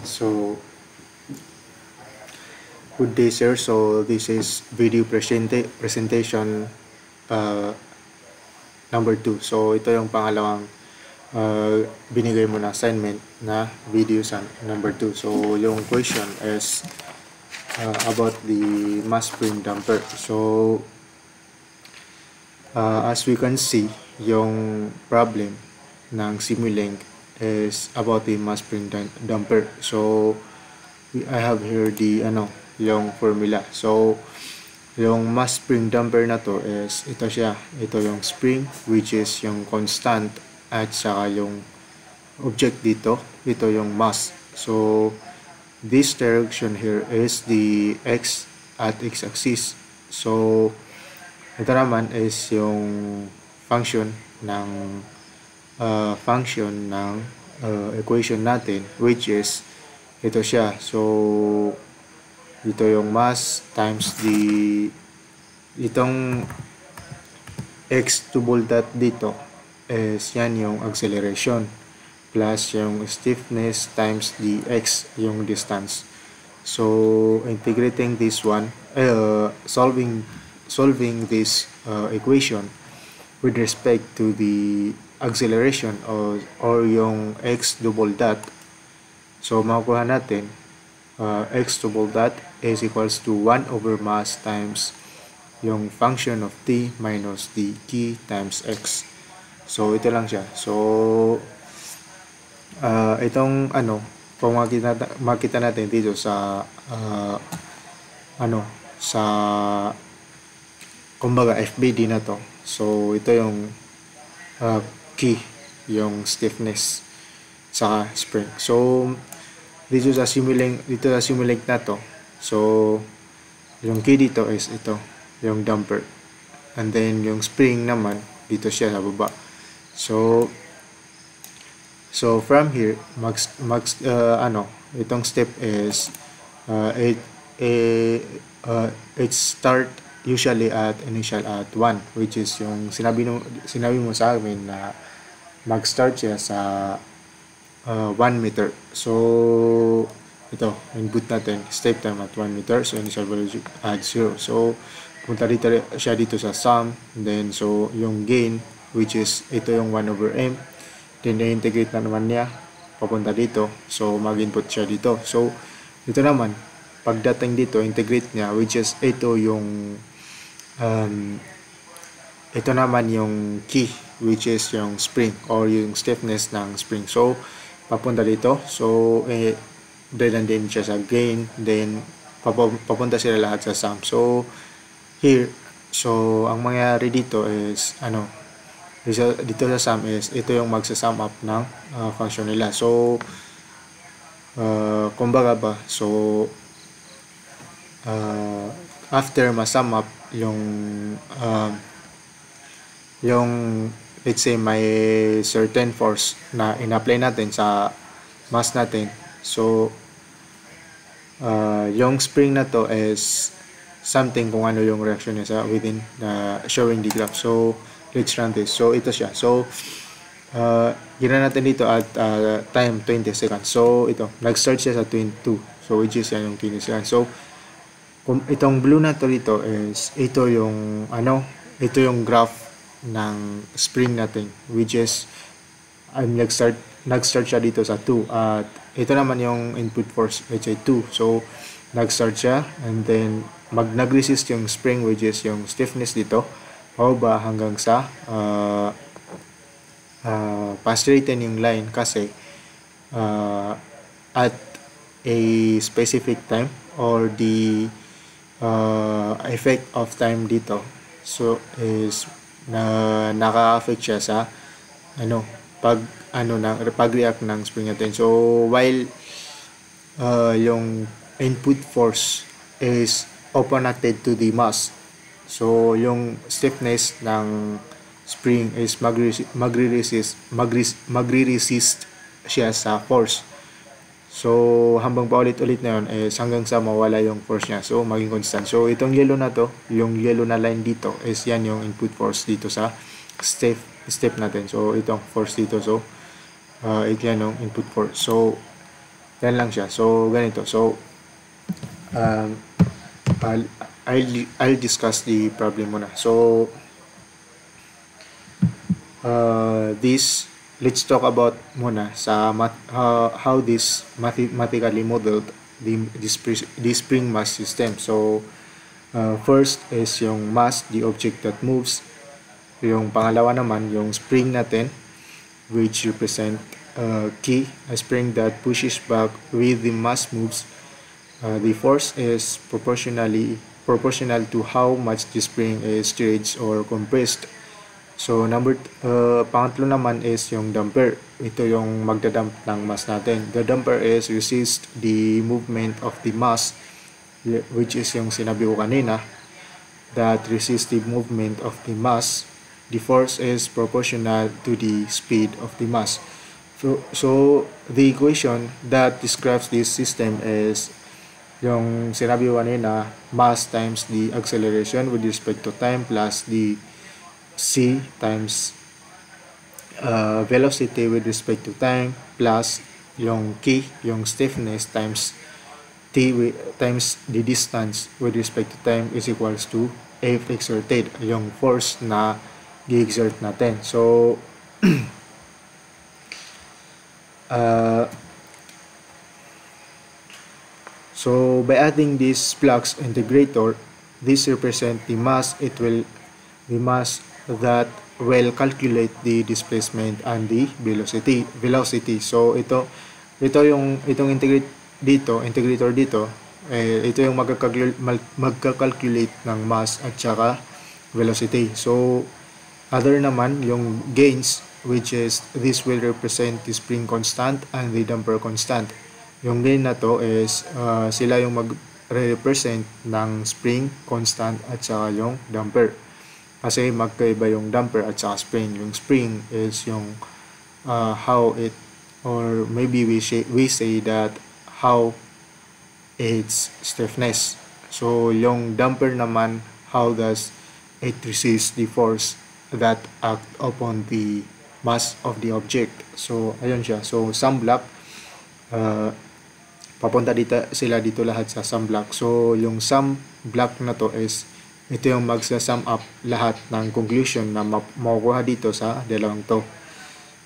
So, good day, sir. So, this is video presentation uh, number 2. So, ito yung pangalawang binigay mo na assignment na video sa number 2. So, yung question is about the mass spring damper. So, as we can see, yung problem ng Simulink is about the mass spring damper. So, I have here the yung formula. So, yung mass spring damper na to is ito siya. Ito yung spring, which is yung constant, at saka yung object dito. Ito yung mass. So, this direction here is the x at x-axis. So, ito naman is yung function ng equation natin, which is ito siya. So, ito yung mass times itong x double dot dito is yan yung acceleration plus yung stiffness times the x yung distance. So, integrating this one, solving this equation with respect to the acceleration or yung x double dot. So, makukuha natin x double dot is equals to 1 over mass times yung function of t minus the t times x. So, ito lang siya. So, itong kung makita natin dito sa sa kumbaga FBD na to. So, ito yung key, yung stiffness sa spring. So, dito sa Simulink na to. So, yung key dito is ito, yung damper. And then, yung spring naman, dito siya sa baba. So from here, itong step is it start usually at initial at 1, which is yung sinabi mo sa amin na mag-start siya sa 1 meter. So, ito, input natin, step time at 1 meter. So, initial value at 0. So, punta dito siya dito sa sum. Then, so, yung gain, which is, ito yung 1 over m. Then, i-integrate na naman niya, papunta dito. So, mag-input siya dito. So, dito naman, pagdating dito, integrate niya, which is, ito yung, ito naman yung key, which is yung spring, or yung stiffness ng spring. So, papunta dito. So, then siya sa gain. Then, papunta sila lahat sa sum. So, here, so, ang mangyayari dito is, dito sa sum is, ito yung magsa-sum up ng function nila. So, kumbaga ba, so, after ma-sum up yung let's say may certain force na in-apply natin sa mass natin. So, yung spring na to is something kung ano yung reaction niya sa within showing the graph. So, let's run this. So, ito siya. So, gina natin dito at time 20 seconds. So, ito. Nag-start siya sa 22. So, which is yan yung 20 seconds. So, kung itong blue na to dito is, ito yung graph ng spring natin, which is nag-start siya dito sa 2 at ito naman yung input force, which is 2. So nag-start siya and then nag-resist yung spring, which is yung stiffness dito, pababa hanggang sa pass rate yung line kasi at a specific time or the effect of time dito, so is na naka-affect siya sa pag-react ng spring natin. So while yung input force is opposite to the mass, so yung stiffness ng spring is magre-resist siya sa force. So habang paulit-ulit na yun is hanggang sa mawala yung force niya, so maging constant. So itong yellow na to, yung yellow na line dito is yan yung input force dito sa step natin. So itong force dito, so ito yan yung input force. So Yan lang siya. So, ganito. So, um, I'll, I'll discuss the problem muna. So, this, let's talk about muna sa how this mathematically modeled the spring mass system. So, first is yung mass, the object that moves. Yung pangalawa naman, yung spring natin, which represent key, a spring that pushes back with the mass moves. The force is proportional to how much the spring is stretched or compressed. So pangatlo naman is yung damper. Ito yung magdadump ng mass natin. The damper is resist the movement of the mass, which is yung sinabi ko kanina, that resist the movement of the mass. The force is proportional to the speed of the mass. So the equation that describes this system is yung sinabi ko kanina, mass times the acceleration with respect to time plus the c times velocity with respect to time plus yung k, yung stiffness times times the distance with respect to time is equals to F exerted, yung force na gi-exert natin. So, so by adding this flux integrator, this represent the mass that will calculate the displacement and the velocity. So ito itong integrator dito, ito yung magka-calculate ng mass at saka velocity. So other naman yung gains, which is this will represent the spring constant and the damper constant. Yung gain na to is sila yung mag-represent ng spring constant at saka yung damper. Kasi magkaiba yung damper at saka spring. Yung spring is yung how it, or maybe we say that how its stiffness. So yung damper naman, how does it resist the force that act upon the mass of the object. So ayun siya. So sum block, papunta sila dito lahat sa sum block. So yung sum block na to is ito yung magsa-sum up lahat ng conclusion na makukuha dito sa dalawang to.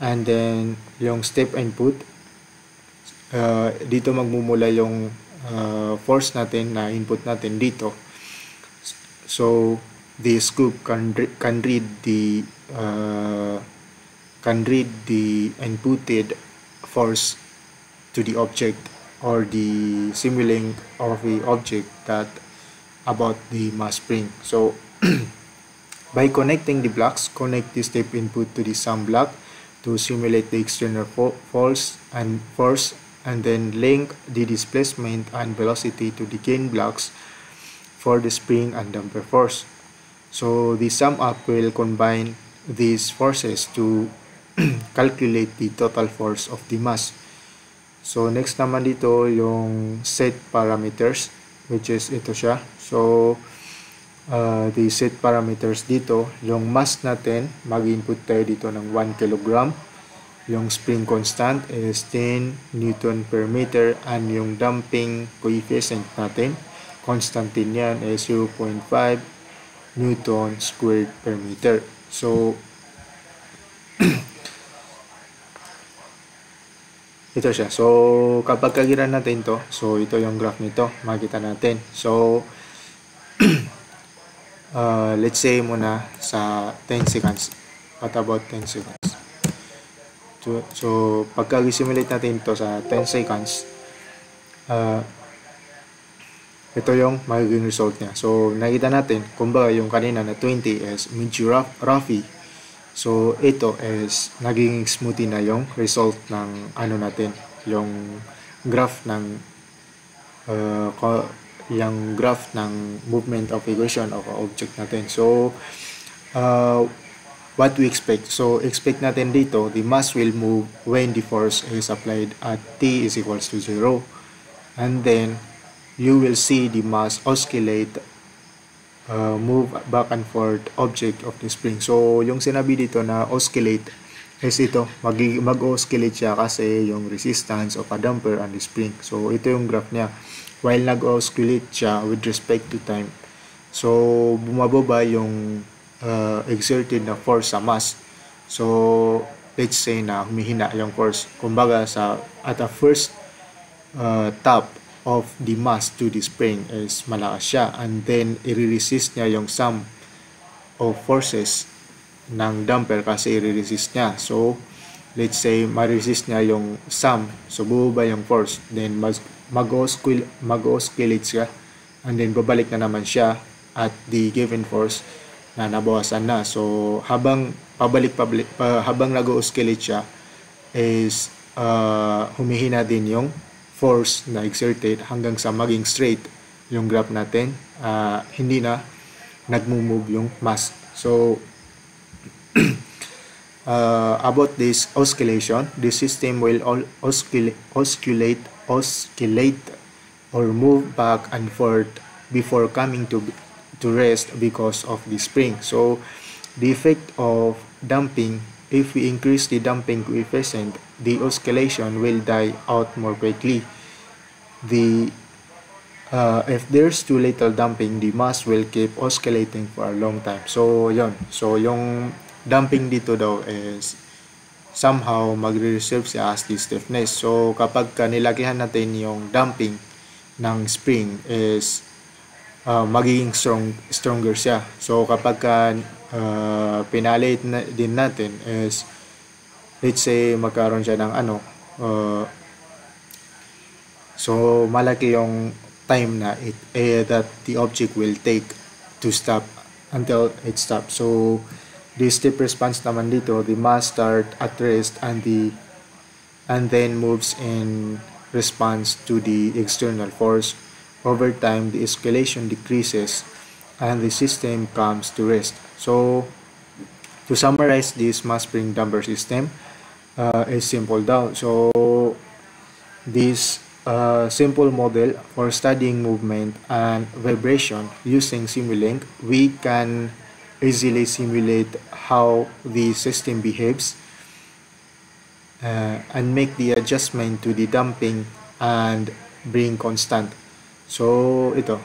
And then yung step input, dito magmumula yung force natin na input natin dito. So the scoop can read the inputted force to the object or the simulating of the object that about the mass spring. So by connecting the blocks, connect the step input to the sum block to simulate the external force, and then link the displacement and velocity to the gain blocks for the spring and damper force. So the sum up will combine these forces to calculate the total force of the mass. So next naman dito yung set parameters, which is ito siya. So the set parameters dito, yung mass natin, mag-input tayo dito ng 1 kg. Yung spring constant is 10 Newton per meter, and yung damping coefficient natin, constant din yan, is 0.5 Newton squared per meter. So ito siya. So kapag kagiran natin to, so ito yung graph nito, makita natin. So let's say muna sa 10 seconds. What about 10 seconds? So pagka-simulate natin ito sa 10 seconds, ito yung magiging result niya. So nakita natin, kumbaga yung kanina na 20 is medyo roughy. So ito is naging smoothie na yung result ng ano natin, yung graph ng movement of equation of object natin. So what we expect? So expect natin dito, the mass will move when the force is applied at t is equals to 0. And then you will see the mass oscillate, move back and forth object of the spring. So yung sinabi dito na oscillate is ito, mag-oscillate siya kasi yung resistance of a damper and the spring. So ito yung graph niya. While nag-oscillate siya with respect to time, so bumababa yung exerted na force sa mass. So let's say na humihina yung force. Kumbaga at a first top of the mass to the spring is malakas siya, and then i-resist niya yung sum of forces ng damper kasi i-resist niya. So let's say ma-resist niya yung sum, so bubaba yung force, then mag-oscillate siya, and then babalik na naman siya at the given force na nabawasan na. So habang habang nag-oscillate siya is humihina din yung force na exerted hanggang sa maging straight yung graph natin, hindi na nagmo-move yung mass. So about this oscillation, the system will oscillate or move back and forth before coming to rest because of the spring. So the effect of damping, if we increase the damping coefficient, the oscillation will die out more quickly. If there's too little damping, the mass will keep oscillating for a long time. So yon. So yung damping dito daw is somehow magre-reserve siya as the stiffness. So kapag nilakihan natin yung damping ng spring is magiging stronger siya. So kapag pinalit din natin is, let's say magkaroon siya ng so malaki yung time na that the object will take to stop until it stops. So the step response naman dito, the mass start at rest and then moves in response to the external force. Over time, the oscillation decreases and the system comes to rest. So to summarize this mass spring damper system, is simple daw. So this simple model for studying movement and vibration using Simulink, we can easily simulate how the system behaves and make the adjustment to the damping and bring constant. So ito,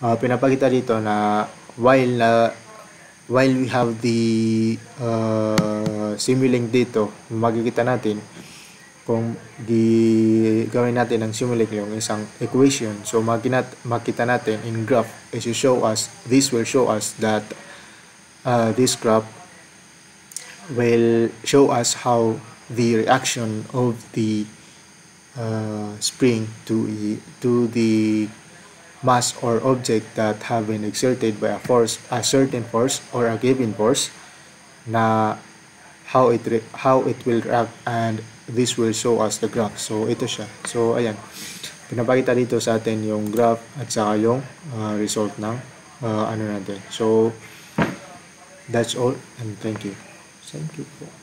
pinapakita dito na while we have the Simulink dito, makikita natin kung gawin natin ng Simulink yung isang equation. So makita natin in graph is this will show us that this graph will show us how the reaction of the spring to the mass or object that have been exerted by a certain force or a given force, na how it will react, and this will show us the graph. So ito siya. So ayan, pinapakita dito sa atin yung graph at saka yung result ng natin. So that's all, and thank you po.